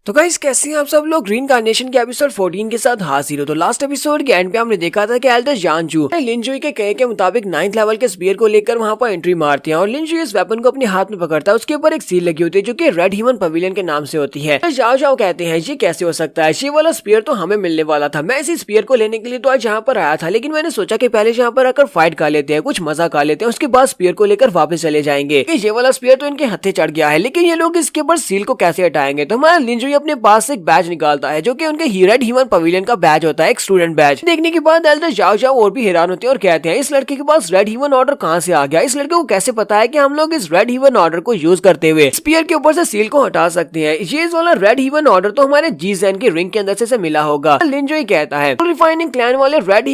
तो गाइस कैसे हैं आप सब लोग। ग्रीन कार्नेशन के एपिसोड 14 के साथ हाजिर हो। तो लास्ट एपिसोड के एंड पे हमने देखा था कि एल्डर जानजू लिनजुई के कहे के मुताबिक 9th लेवल के स्पीयर को लेकर वहां पर एंट्री मारते हैं और लिनजुई इस वेपन को अपने हाथ में पकड़ता है। उसके ऊपर एक सील लगी होती है जो कि रेड ह्यूमन पवेलियन के नाम से होती है। तो जाओ जाओ कहते हैं ये कैसे हो सकता है, ये वाला स्पीयर तो हमें मिलने वाला था। मैं इसी स्पीयर को लेने के लिए तो आज यहाँ पर आया था, लेकिन मैंने सोचा कि पहले यहाँ पर आकर फाइट कर लेते हैं, कुछ मजा कर लेते हैं, उसके बाद स्पीयर को लेकर वापस चले जाएंगे। ये वाला स्पीयर तो इनके हत्थे चढ़ गया है, लेकिन ये लोग इसके ऊपर सील को कैसे हटाएंगे। तो हमारा लिनजुई अपने पास एक बैज निकालता है जो कि उनके रेड ह्यूमन पवेलियन का बैज होता है, एक स्टूडेंट बैज। देखने के बाद एल्डर जाओ जाओ और भी हैरान होते हैं और कहते हैं इस लड़के के पास रेड ह्यूमन ऑर्डर कहां से आ गया, इस लड़के को कैसे पता है कि हम लोग इस रेड ह्यूमन ऑर्डर को यूज करते हुए स्पीयर के ऊपर से सील को हटा सकते हैं। ये वाला रेड ह्यूमन ऑर्डर तो हमारे जीजैन की रिंग के अंदर से मिला होगा। लिनजुई कहता है रिफाइनिंग क्लैन वाले रेड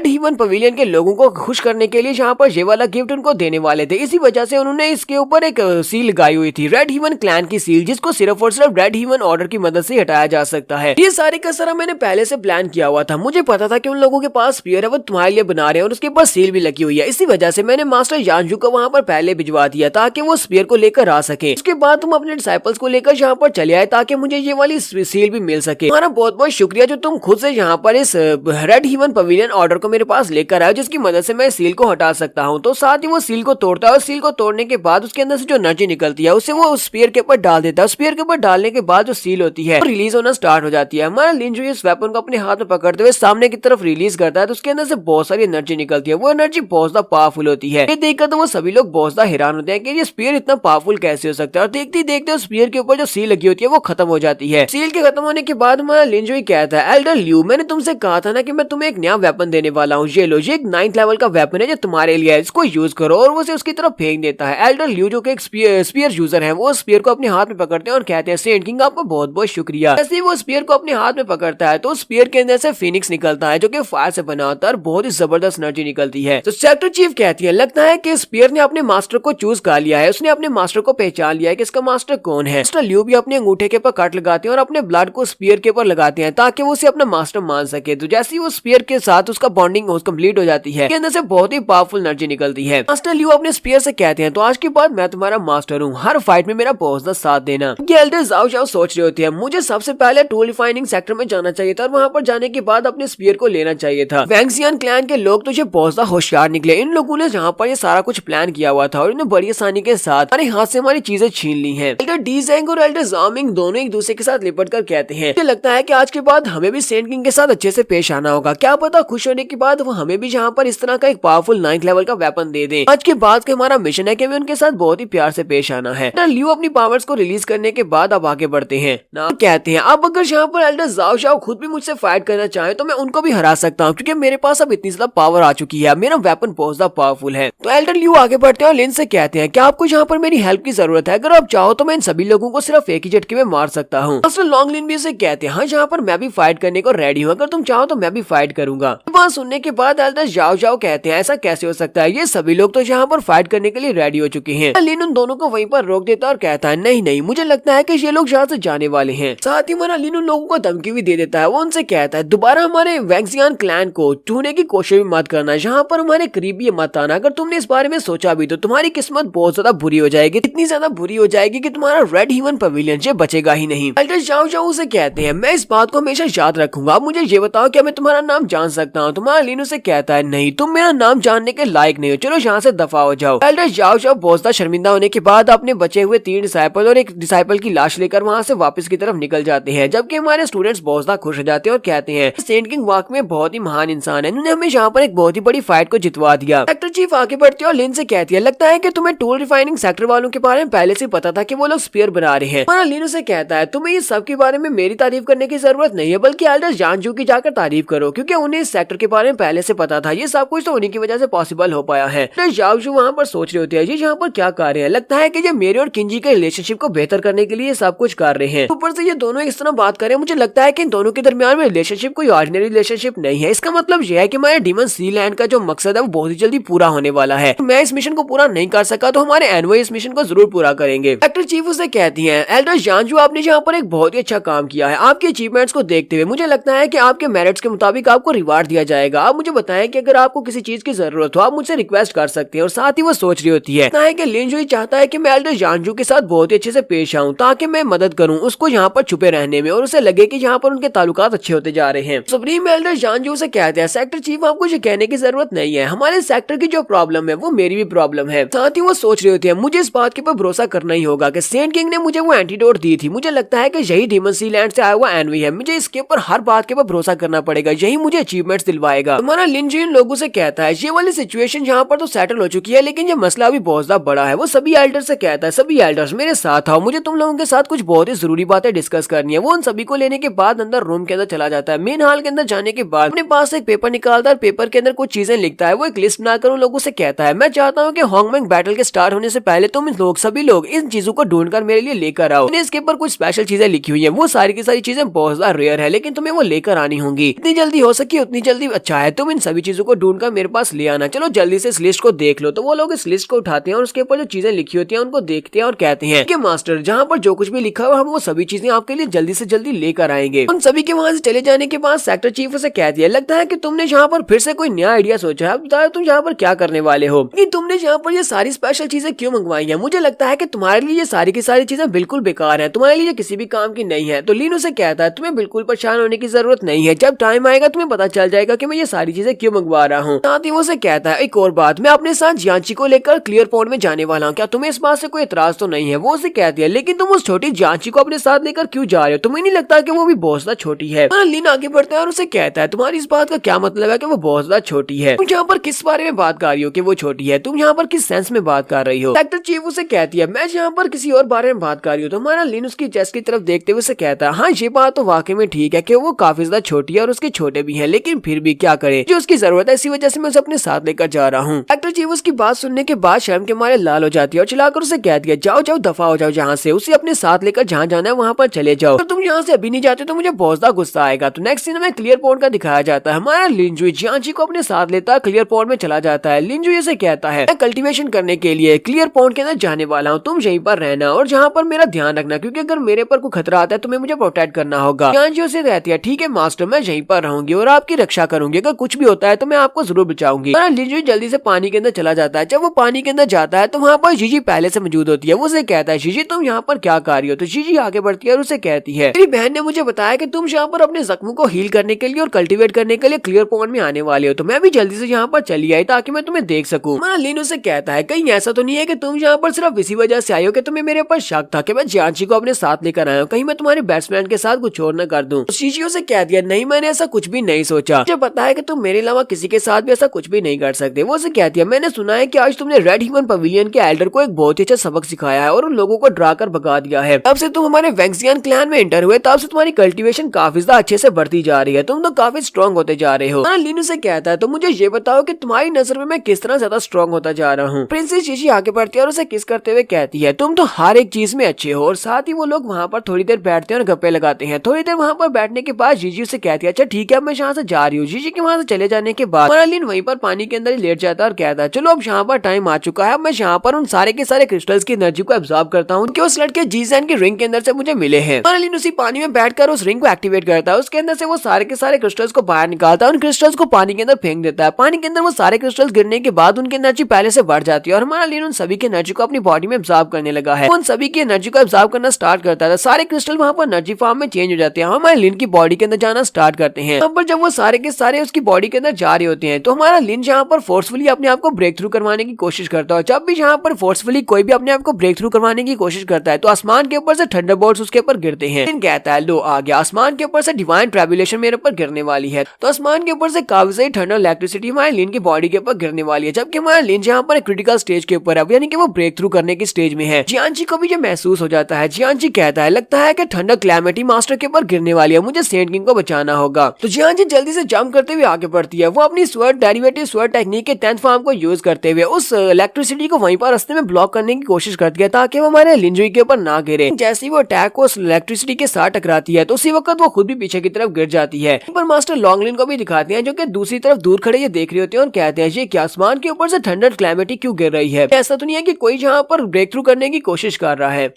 ह्यूमन पवेलियन के लोगों को खुश करने के लिए यहाँ पर ये वाला गिफ्ट उनको देने वाले थे, इसी वजह से उन्होंने इसके ऊपर एक सील लगाई हुई थी, रेड ह्यूमन क्लैन की सील, जिसको सिर्फ और सिर्फ रेड ह्यूमन ऑर्डर की मदद से हटाया जा सकता है। ये सारे का सारा मैंने पहले से प्लान किया हुआ था। मुझे पता था कि उन लोगों के पास स्पीयर है, वो तुम्हारे लिए बना रहे हैं और उसके ऊपर सील भी लगी हुई है। इसी वजह से मैंने मास्टर जानजू को वहां पर पहले भिजवा दिया ताकि वो स्पीयर को लेकर आ सके। उसके बाद तुम अपने डिसाइपल्स को लेकर यहाँ पर चले आए ताकि मुझे ये वाली सील भी मिल सके। हमारा बहुत बहुत शुक्रिया जो तुम खुद से यहाँ पर इस रेड ह्यूमन पवेलियन ऑर्डर को मेरे पास लेकर आए, जिसकी मदद से मैं सील को हटा सकता हूँ। तो साथ ही वो सील को तोड़ता है और सील को तोड़ने के बाद उसके अंदर से जो एनर्जी निकलती है उसे वो स्पीयर के ऊपर डाल देता है। स्पीयर के ऊपर डालने के बाद जो सील होती है रिलीज होना स्टार्ट हो जाती है। हमारा लिनजुई इस वेपन को अपने हाथ में पकड़ते हुए सामने की तरफ रिलीज करता है तो उसके अंदर से बहुत सारी एनर्जी निकलती है। वो एनर्जी बहुत ज्यादा पावरफुल होती है। ये देखकर तो वो सभी लोग बहुत ज्यादा हैरान होते हैं कि ये स्पीयर इतना पावरफुल कैसे हो सकता है। और देखते ही देखते उस स्पीयर के ऊपर जो सील लगी होती है वो खत्म हो जाती है। सील के खत्म होने के बाद हमारा लिनजुई कहता है एल्डर लियू, मैंने तुमसे कहा था ना कि मैं तुम्हें एक नया वेपन देने वाला हूँ, ये लो, ये एक 9th लेवल का वेपन है जो तुम्हारे लिए है, इसको यूज करो। और वो उसे उसकी तरफ फेंक देता है। एल्डर लियू जो कि एक स्पीयर यूजर है, वो स्पीयर को अपने हाथ में पकड़ते हैं और कहते हैं सेंट किंग आपका बहुत बहुत शुक्रिया। जैसे ही वो स्पीयर को अपने हाथ में पकड़ता है तो स्पीयर के अंदर से फिनिक्स निकलता है जो कि फायर से बना होता है और बहुत ही जबरदस्त एनर्जी निकलती है। तो सेक्टर चीफ कहती है लगता है कि स्पीयर ने अपने मास्टर को चूज कर लिया है, उसने अपने मास्टर को पहचान लिया है कि इसका मास्टर कौन है। मास्टर लियू भी अपने अंगूठे के ऊपर कट लगाते हैं और अपने ब्लड को स्पीयर के ऊपर लगाते हैं ताकि वो उसे अपना मास्टर मान सके। तो जैसे ही वो स्पीयर के साथ उसका बॉन्डिंग कंप्लीट हो जाती है, के अंदर से बहुत ही पावरफुल एनर्जी निकलती है। मास्टर लियू अपने स्पीयर से कहते हैं तो आज के बाद मैं तुम्हारा मास्टर हूँ, हर फाइट में मेरा बहुत ज्यादा साथ देना। एल्डर जाओ जाओ सोच रहे होते हैं मुझे सबसे पहले टूल रिफाइनिंग सेक्टर में जाना चाहिए था और वहां पर जाने के बाद अपने स्पीयर को लेना चाहिए था। वैंगजियन क्लैन के लोग तो ये बहुत ज्यादा होशियार निकले। इन लोगों ने जहाँ पर ये सारा कुछ प्लान किया हुआ था और इन्हें बड़ी आसानी के साथ हमारे हाथ से हमारी चीजें छीन ली हैं। एल्डर डीजेंग और एल्डर जामिंग दोनों एक दूसरे के साथ लिपट कर कहते हैं मुझे लगता है कि आज के बाद हमें भी सेंट किंग के साथ अच्छे से पेश आना होगा। क्या पता खुश होने के बाद वो हमें भी यहाँ पर इस तरह का एक पावरफुल 9th लेवल का वेपन दे दें। आज के बाद का हमारा मिशन है कि हमें उनके साथ बहुत ही प्यार से पेश आना है। लियू अपनी पावर्स को रिलीज करने के बाद अब आगे बढ़ते हैं ना, कहते हैं अब अगर यहाँ पर एल्डर जाओ जाओ खुद भी मुझसे फाइट करना चाहे तो मैं उनको भी हरा सकता हूँ क्योंकि मेरे पास अब इतनी ज्यादा पावर आ चुकी है, मेरा वेपन बहुत ज्यादा पावरफुल है। तो एल्डर लियू आगे बढ़ते हैं और लिन से कहते हैं कि आपको यहाँ पर मेरी हेल्प की जरूरत है, अगर आप चाहो तो मैं इन सभी लोगों को सिर्फ एक ही झटके में मार सकता हूँ। मास्टर लॉन्ग लिन भी से कहते हैं हाँ यहाँ पर मैं भी फाइट करने को रेडी हूँ, अगर तुम चाहो तो मैं भी फाइट करूंगा। बात सुनने के बाद एल्डर जाओ जाओ कहते हैं ऐसा कैसे हो सकता है, ये सभी लोग तो यहाँ पर फाइट करने के लिए रेडी हो चुके हैं। लिन उन दोनों को वहीं पर रोक देता है और कहता है नहीं नहीं मुझे लगता है कि ये लोग यहाँ से जाने वाले हैं। साथ ही हमारा लिन उन लोगों को धमकी भी दे देता है। वो उनसे कहता है दोबारा हमारे वैंगजियन क्लैन को ढूंढने की कोशिश भी मत करना, यहाँ पर हमारे करीब भी मत आना। अगर तुमने इस बारे में सोचा भी तो तुम्हारी किस्मत बहुत ज्यादा बुरी हो जाएगी, इतनी ज्यादा बुरी हो जाएगी कि तुम्हारा रेड ह्यूमन पवेलियन ये बचेगा ही नहीं। एल्डर जाओ जाओ उसे कहते हैं मैं इस बात को हमेशा याद रखूंगा, अब मुझे ये बताओ क्या मैं तुम्हारा नाम जान सकता हूँ। तुम्हारा लिन उसे कहता है नहीं तुम मेरा नाम जानने के लायक नहीं हो, चलो यहाँ से दफा हो जाओ। एल्डर जाओ जाओ बहुत ज्यादा शर्मिंदा होने के बाद अपने बचे हुए 3 डिसाइपल और एक डिसाइपल की लाश लेकर वहाँ से वापस की तरफ निकल जाते हैं, जबकि हमारे स्टूडेंट्स बहुत ज्यादा खुश हो जाते हैं और कहते हैं सेंट किंग वाकई में बहुत ही महान इंसान है, इन्होंने हमें यहाँ पर एक बहुत ही बड़ी फाइट को जितवा दिया। सेक्टर चीफ आगे बढ़ती है और लिन से कहती है लगता है कि तुम्हें टूल रिफाइनिंग सेक्टर वालों के बारे में पहले से पता था कि वो लोग स्पीयर बना रहे हैं। हमारा लिन उसे कहता है तुम्हें ये सब के बारे में मेरी तारीफ करने की जरूरत नहीं है, बल्कि एल्डर जानजू की जाकर तारीफ करो क्योंकि उन्हें इस सेक्टर के बारे में पहले से पता था, ये सब कुछ तो उन्हीं की वजह से पॉसिबल हो पाया है। जानजू वहाँ पर सोच रहे होते हैं ये यहाँ पर क्या कर रहे हैं, लगता है कि ये मेरे और किंजी के रिलेशनशिप को बेहतर करने के लिए सब कुछ कर रहे हैं। ऊपर से ये दोनों इस तरह बात कर रहे हैं, मुझे लगता है कि इन दोनों के दरमियान में रिलेशनशिप कोई ऑर्डिनरी रिलेशनशिप नहीं है। इसका मतलब यह है कि हमारे डीमन सी लैंड का जो मकसद है वो बहुत ही जल्दी पूरा होने वाला है। मैं इस मिशन को पूरा नहीं कर सका तो हमारे एनवॉय इस मिशन को जरूर पूरा करेंगे। सेक्टर चीफ उसे कहती है एल्डर जानजू आपने यहाँ पर एक बहुत ही अच्छा काम किया है, आपके अचीवमेंट्स को देखते हुए मुझे लगता है कि आपके मेरिट्स के मुताबिक आपको रिवार्ड दिया जाएगा। आप मुझे बताएं कि अगर आपको किसी चीज की जरूरत हो आप मुझसे रिक्वेस्ट कर सकते हैं। और साथ ही वो सोच रही होती है कि लिनजुई चाहता है कि मैं एल्डर जानजू के साथ बहुत ही अच्छे से पेश आऊं ताकि मैं मदद करूँ उसको यहाँ पर छुपे रहने में और उसे लगे कि यहाँ पर उनके ताल्लुकात अच्छे होते जा रहे हैं। सुप्रीम एल्डर जानजू से कहते हैं सेक्टर चीफ आपको ये कहने की जरूरत नहीं है, हमारे सेक्टर की जो प्रॉब्लम है वो मेरी भी प्रॉब्लम है। साथ ही वो सोच रहे होते हैं मुझे इस बात के ऊपर भरोसा करना ही होगा कि सेंट किंग ने मुझे वो एंटीडोट दी थी, मुझे लगता है कि यही डीमन सी लैंड से आया हुआ एनवी है, मुझे इसके ऊपर हर बात के ऊपर भरोसा करना पड़ेगा, यही मुझे अचीवमेंट्स दिलवाएगा। हमारा लिंजी इन लोगों से कहता है ये वाली सिचुएशन यहाँ पर तो सेटल हो चुकी है लेकिन ये मसला भी बहुत ज्यादा बड़ा है। वो सभी एल्डर से कहता है सभी एल्डर्स मेरे साथ आओ, मुझे तुम लोगों के साथ कुछ बहुत ही जरूरी बातें डिस्कस करनी है। वो उन सभी को लेने के बाद अंदर रूम के अंदर चला जाता है। मेन हॉल के अंदर जाने के बाद अपने पास एक पेपर निकालता है, पेपर के अंदर कुछ चीजें लिखता है। वो एक लिस्ट बनाकर उन लोगों से कहता है मैं चाहता हूँ कि होंगमेंग बैटल के स्टार्ट होने से पहले तुम सभी लोग इन चीजों को ढूंढकर मेरे लिए लेकर आओ। इसके ऊपर कुछ स्पेशल चीजें लिखी हुई है, वो सारी की सारी चीजें बहुत ज्यादा रेयर है लेकिन तुम्हें वो लेकर आनी होंगी, इतनी जल्दी हो सके उतनी जल्दी अच्छा है, तुम इन सभी चीजों को ढूंढकर मेरे पास ले आना। चलो जल्दी से इस लिस्ट को देख लो। तो वो लोग इस लिस्ट को उठाते हैं और उसके ऊपर जो चीजें लिखी होती है उनको देखते हैं और कहते हैं कि मास्टर जहाँ पर जो कुछ भी लिखा हुआ हम वो सभी चीजें आपके लिए जल्दी से जल्दी लेकर आएंगे। उन सभी के वहाँ से चले जाने के बाद सेक्टर चीफ उसे कहती है लगता है कि तुमने यहाँ पर फिर से कोई नया आइडिया सोचा है, बताओ तुम यहाँ पर क्या करने वाले हो, कि तुमने यहाँ पर ये सारी स्पेशल चीजें क्यों मंगवाई है, मुझे लगता है कि तुम्हारे लिए ये सारी की सारी चीजें बिल्कुल बेकार है, तुम्हारे लिए किसी भी काम की नहीं है। तो लीन उसे कहता है तुम्हें बिल्कुल परेशान होने की जरूरत नहीं है, जब टाइम आएगा तुम्हें पता चल जाएगा कि मैं ये सारी चीजें क्यों मंगवा रहा हूँ। साथ ही वो उसे कहता है एक और बात, मैं अपने साथ जियांची को लेकर क्लियर पॉइंट में जाने वाला हूँ, क्या तुम्हें इस बात से कोई एतराज तो नहीं है। वो उसे कहती है लेकिन तुम उस छोटी जियांची को अपने साथ लेकर क्यों जा रहे हो, तुम्हें नहीं लगता कि वो भी बहुत ज्यादा छोटी है। लीन आगे बढ़ता है और उसे कहता है तुम्हारी इस बात का क्या मतलब है कि वो बहुत ज्यादा छोटी है, तुम यहाँ पर किस बारे में बात कर रही हो कि वो छोटी है, तुम यहाँ पर किस सेंस में बात कर रही हो। सेक्टर चीफ उसे कहती है मैं यहाँ पर किसी और बारे में बात कर रही हूँ। तो हमारा लीन उसकी चेस्ट की तरफ देखते हुए उसे कहता है हाँ ये बात तो वाकई में ठीक है कि वो काफी ज्यादा छोटी है और उसके छोटे भी है, लेकिन फिर भी क्या करे, जो उसकी जरूरत है इसी वजह से मैं उसे अपने साथ लेकर जा रहा हूँ। सेक्टर चीफ उसकी बात सुनने के बाद शर्म के मारे लाल हो जाती है और चिल्लाकर उसे कहती है जाओ जाओ दफा हो जाओ यहाँ से, उसे अपने साथ लेकर जहाँ जाना है वहाँ पर चले जाओ, तुम यहाँ से अभी नहीं जाते तो मुझे बहुत ज्यादा गुस्सा आएगा। तो नेक्स्ट सीन में क्लियर पॉइंट का दिखाया जाता है। हमारा लिंजुई जियांची को अपने साथ लेता है, क्लियर पॉइंट में चला जाता है। लिंजुई से कहता है मैं कल्टीवेशन करने के लिए क्लियर पॉइंट के अंदर जाने वाला हूँ, तुम यहीं पर रहना और जहाँ पर मेरा ध्यान रखना, क्योंकि अगर मेरे पर कोई खतरा आता है तुम्हें मुझे प्रोटेक्ट करना होगा। जियांची उसे कहती है ठीक है मास्टर, मैं यहीं पर रहूंगी और आपकी रक्षा करूंगी, अगर कुछ भी होता है तो मैं आपको जरूर बचाऊंगी। लिंजुई जल्दी से पानी के अंदर चला जाता है। जब वो पानी के अंदर जाता है तो वहाँ पर जीजी पहले से मौजूद होती है। वो उसे कहता है जीजी तुम यहाँ पर क्या कर रही हो। तो जीजी आगे बढ़ती है और उसे कहती है मेरी बहन ने मुझे बताया कि तुम यहाँ पर अपने जख्मों को हील करने के लिए और कल्टीवेट करने के लिए क्लियर पॉइंट में आने वाले हो, तो मैं भी जल्दी से यहाँ पर चली आई ताकि मैं तुम्हें देख सकूं। हमारा लीन उसे कहता है कहीं ऐसा तो नहीं है कि तुम यहाँ पर सिर्फ इसी वजह से आई हो कि तुम्हें मेरे ऊपर शक था कि मैं जियांची को अपने साथ लेकर आया हूँ, कहीं मैं तुम्हारे बैट्समैन के साथ कुछ और न कर दूं। जीजी उसे कह दिया नहीं मैंने ऐसा कुछ भी नहीं सोचा, मुझे पता है कि तुम मेरे अलावा किसी के साथ भी ऐसा कुछ भी नहीं कर सकते। वो उसे कहती है मैंने सुना है कि आज तुमने रेड ह्यूमन पवेलियन के एल्डर को एक बहुत ही अच्छा सबक सिखाया है और उन लोगों को डरा कर भगा दिया है, तब से तुम हमारे वेंक्सियन क्लैन में एंटर हुए तब से तुम्हारी कल्टीवेशन काफी ज्यादा अच्छे से बढ़ती जा रही है, तुम तो काफी स्ट्रॉन्ग होते जा रहे हो। लीनू से कहता है तो मुझे ये बताओ कि तुम्हारी नजर में मैं किस तरह ज्यादा स्ट्रॉन्ग होता जा रहा हूँ। प्रिंसेस जीजी आगे बढ़ती है और उसे किस करते हुए कहती है तुम तो हर एक चीज में अच्छे हो। और साथ ही वो लोग वहाँ पर थोड़ी देर बैठते हैं और गप्पे लगाते हैं। थोड़ी देर वहाँ पर बैठने के बाद जीजी उसे कहती है अच्छा ठीक है मैं यहाँ से जा रही हूँ। जीजी के वहाँ से चले जाने के बाद लीन वहीं पर पानी के अंदर ही लेट जाता है और कहता है चलो अब यहाँ पर टाइम आ चुका है, मैं यहाँ पर उन सारे के सारे क्रिस्टल्स की एनर्जी को एब्जॉर्ब करता हूँ कि उस लड़के जीजैन की रिंग के अंदर से मुझे मिले हैं। लीन उसी पानी में बैठकर उस रिंग को एक्टिवेट करता है, उसके अंदर से वो सारे के सारे क्रिस्टल्स को बाहर निकालता है, उन क्रिस्टल्स को पानी के अंदर फेंक देता है। पानी के अंदर वो सारे क्रिस्टल्स गिरने के बाद उनकी एनर्जी पहले से बढ़ जाती है और हमारा लीन उन सभी की एनर्जी को अपनी बॉडी में एब्जॉर्ब करने लगा है। उन सभी की एनर्जी को एब्जॉर्ब करना स्टार्ट करता है, सारे क्रिस्टल वहाँ पर एनर्जी फॉर्म में चेंज हो जाते हैं, हमारे लीन की बॉडी के अंदर जाना स्टार्ट करते हैं। यहाँ पर जब वो सारे के सारे उसकी बॉडी के अंदर जा रहे होते हैं तो हमारा लीन यहाँ पर फोर्सफुली अपने आप को ब्रेक थ्रू करवाने की कोशिश करता है। जब भी यहाँ पर फोर्सफुली कोई भी अपने आप को ब्रेक थ्रू करवाने की कोशिश करता है तो आसमान के ऊपर से थंडरबोल्ट्स उसके ऊपर गिरते हैं। लीन कहता है लो आ गया, आसमान के ऊपर से डिवाइन ट्रैबुलेशन मेरे ऊपर गिरने वाली है। तो आसमान के ऊपर से काफी सारी ठंडा इलेक्ट्रिसिटी हमारे लीन की बॉडी के ऊपर गिरने वाली है, जबकि हमारा लीन यहाँ पर क्रिटिकल स्टेज के ऊपर है, यानी कि वो ब्रेक थ्रू करने की स्टेज में है। जियांची को भी ये महसूस हो जाता है। जियांची कहता है लगता है कि ठंडा क्लैमिटी मास्टर के ऊपर गिरने वाली है, मुझे सेंट किंग को बचाना होगा। तो जियांची जल्दी से जंप करते हुए आगे बढ़ती है। वो अपनी स्वर्ड डेरिवेटिव स्वर्ड टेक्निक के 10th फॉर्म को यूज करते हुए उस इलेक्ट्रिसिटी को वहीं पर रास्ते में ब्लॉक करने की कोशिश करती है ताकि वो हमारे लिंजुई के ऊपर ना गिरे। जैसे ही वो अटैक को उस इलेक्ट्रिसिटी के साथ टकराती है तो उसी वक्त वो खुद भी पीछे की तरफ गिर जाती है। पर मास्टर लॉन्गलिन को भी दिखाते हैं जो कि दूसरी तरफ दूर खड़े ये देख रहे होते हैं और कहते हैं ये क्या आसमान के ऊपर से ठंडा क्लाइमेटी क्यों गिर रही है, ऐसा तो नहीं है कि कोई यहाँ पर ब्रेक थ्रू करने की कोशिश कर रहा है।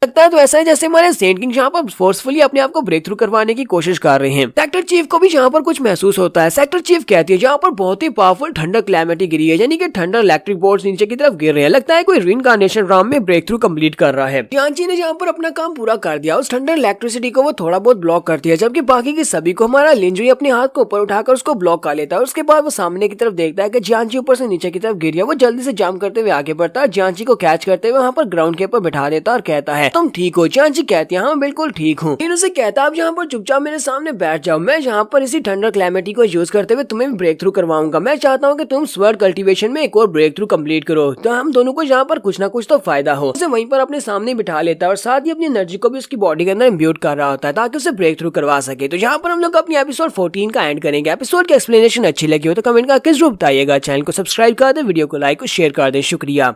लगता है तो ऐसा है जैसे हमारे सेंट किंग जहाँ पर फोर्सफुली अपने आप को ब्रेक थ्रू करवाने की कोशिश कर रहे हैं। सेक्टर चीफ को भी जहाँ पर कुछ महसूस होता है। सेक्टर चीफ कहती है जहाँ पर बहुत ही पावरफुल थंडर क्लैमिटी गिरी है, यानी कि थंडर इलेक्ट्रिक बोल्ट्स नीचे की तरफ गिर रहे हैं। लगता है कोई रीइंकार्नेशन राम में ब्रेक थ्रू कंप्लीट कर रहा है। जियांची ने जहाँ पर अपना काम पूरा कर दिया, उस थंडर इलेक्ट्रिसिटी को वो थोड़ा बहुत ब्लॉक करती है, जबकि बाकी की सभी को हमारा लिंजुई अपने हाथ को ऊपर उठाकर उसको ब्लॉक कर लेता है। उसके बाद वो सामने की तरफ देखता है कि जियांची ऊपर से नीचे की तरफ गिर है। वो जल्दी से जंप करते हुए आगे बढ़ता है, जियांची को कैच करते हुए वहाँ पर ग्राउंड के ऊपर बैठा देता है और कहता है तुम ठीक हो। जियांची कहती है हाँ बिल्कुल ठीक हूँ। इन उसे कहता है आप यहाँ पर चुपचाप मेरे सामने बैठ जाओ, मैं यहाँ पर इसी थंडर क्लैमिटी को यूज करते हुए तुम्हें भी ब्रेक थ्रू करवाऊंगा। मैं चाहता हूँ कि तुम स्वर्ड कल्टीवेशन में एक और ब्रेक थ्रू कंप्लीट करो, तो हम दोनों को यहाँ पर कुछ ना कुछ तो फायदा हो। उसे वहीं पर अपने सामने बिठा लेता है और साथ ही अपनी एनर्जी को भी उसकी बॉडी के अंदर इम्ब्यूट कर रहा होता है ताकि उसे ब्रेक थ्रू करवा सके। तो यहाँ पर हम लोग अपनी एपिसोड 14 का एंड करेंगे। एपिसोड की एक्सप्लेनेशन अच्छी लगी हो तो कमेंट करके जरूर बताइएगा। चैनल को सब्सक्राइब कर दे, वीडियो को लाइक और शेयर कर दे। शुक्रिया।